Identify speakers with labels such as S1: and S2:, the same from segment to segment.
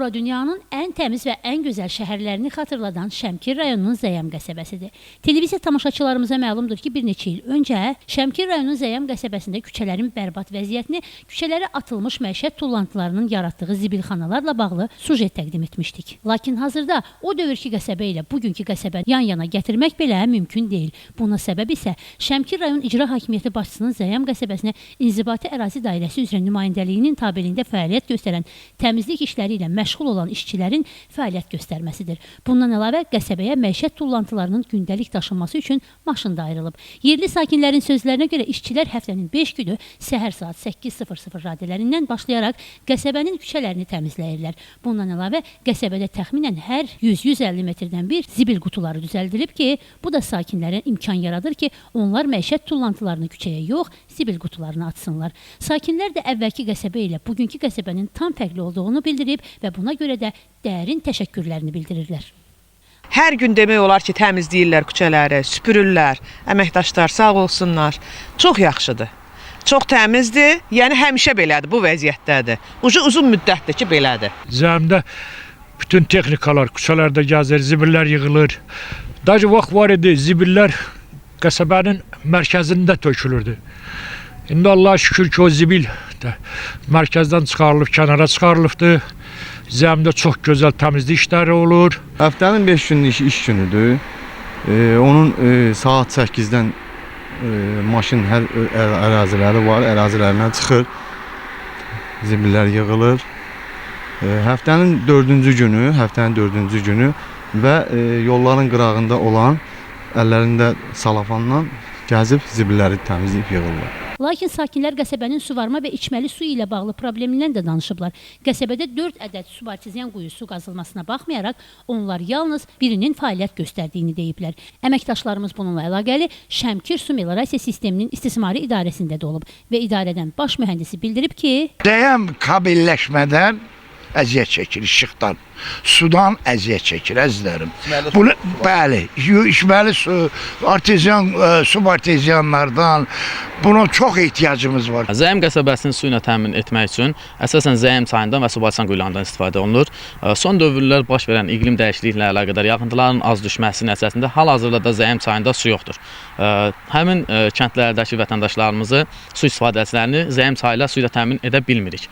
S1: bura dünyanın ən təmiz və ən gözəl şəhərlərini xatırladan Şəmkir rayonunun Zəyəm qəsəbəsidir. Televiziya tamaşaçılarımıza məlumdur ki, bir neçə il öncə Şəmkir rayonunun Zəyəm qəsəbəsində küçələrin bərbad vəziyyətini, küçələrə atılmış məişət tullantılarının yaratdığı zibilxanalarla bağlı sujet təqdim etmişdik. Lakin hazırda o dövrki qəsəbə ilə bugünkü qəsəbəni yan-yana gətirmək belə mümkün deyil. Buna səbəb isə Şəmkir rayon İcra Hakimiyyəti başçısının Zəyəm qəsəbəsinə İnzibati Ərazi Dairəsi üzrə nümayəndəliyinin tabeliyində fəaliyyət göstərən təmizlik işləri ilə məşğul olan işçilərin fəaliyyət göstərməsidir. Bundan əlavə qəsəbəyə məişət tullantılarının gündəlik daşınması üçün maşın da ayrılıb. Yerli sakinlərin sözlərinə görə işçilər həftənin 5 günü səhər saat 8:00 radələrindən başlayaraq qəsəbənin küçələrini təmizləyirlər. Bundan əlavə qəsəbədə təxminən hər 100-150 metrdən bir zibil qutuları düzəldilib ki, bu da sakinlərə imkan yaradır ki, onlar məişət tullantılarını küçəyə yox, zibil qutularına atsınlar. Sakinlər də əvvəlki qəsəbə ilə bugünkü qəsəbənin tam fərqli olduğunu bildirib və buna görə də dərin təşəkkürlərini bildirirlər.
S2: Hər gün demək olar ki, təmizləyirlər küçələri, süpürürlər, əməkdaşlar sağ olsunlar. Çox yaxşıdır, çox təmizdir, yəni həmişə belədir, bu vəziyyətdədir. Uzun müddətdir ki, belədir.
S3: Zəmdə bütün texnikalar küçələrdə gəzir, zibillər yığılır. Dacı vaxt var idi, zibillər qəsəbənin mərkəzində tökülürdü. İndi Allah'a şükür ki, o zibil mərkəzdən çıxarılıb, kənara çıxarılıbdır. Zəmdə çox gözəl təmizlik işləri olur.
S4: Həftənin 5 günlük iş günüdür. Onun saat 8-dən maşın hər əraziləri var, ərazilərindən çıxır. Zibillər yığılır. Həftənin 4-cü günü və yolların qırağında olan əllərində salafanla gəzib zibilləri təmizləyib yığırlar.
S1: Lakin sakinlər qəsəbənin suvarma və içməli su ilə bağlı problemindən də danışıblar. Qəsəbədə 4 ədəd subartezian quyusu qazılmasına baxmayaraq, onlar yalnız birinin fəaliyyət göstərdiyini deyiblər. Əməkdaşlarımız bununla əlaqəli Şəmkir Su Meliorasiya Sisteminin istismarı idarəsində də olub və idarədən baş mühəndisi bildirib ki,
S5: Zəyəm kabelləşmədən əziyyət çəkir, işıqdan, sudan əziyyət çəkir, əzizlərim. Bəli, içməli su, arteziyan, subarteziyanlardan buna çox ehtiyacımız var.
S6: Zəyəm qəsəbəsini su ilə təmin etmək üçün əsasən Zəyəm çayından və subarteziyan quyularından istifadə olunur. Son dövrlər baş verən iqlim dəyişikliyi ilə əlaqədar yağıntıların az düşməsi nəticəsində hal-hazırda da Zəyəm çayında su yoxdur. Həmin kəndlərdəki vətəndaşlarımızı, su istifadəçilərini Zəyəm çayı ilə su ilə təmin edə bilmirik.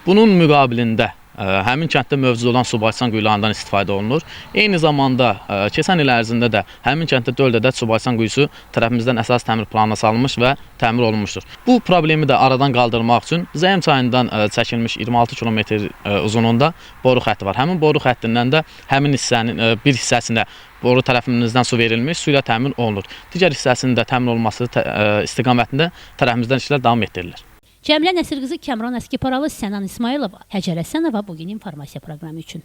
S6: Bunun müqabilində həmin kənddə mövcud olan subarteziyan quyularından istifadə olunur. Eyni zamanda keçən il ərzində də həmin kənddə 4 ədəd subarteziyan quyusu tərəfimizdən əsas təmir planına salınmış və təmir olunmuşdur. Bu problemi də aradan qaldırmaq üçün Zəyəm çayından çəkilmiş 26 kilometr uzunluğunda boru xətti var. Həmin boru xəttindən də həmin hissənin bir hissəsində boru tərəfimizdən su verilmiş, su ilə təmin olunur. Digər hissəsinin də təmin olunması istiqamətində tərəfimizdən işlər davam etdirilir.
S1: Cəmilə Nəsir qızı, Kəmran Əskiparalı, Sənan İsmailova, Həcər Həsənova bugün informasiya proqramı üçün.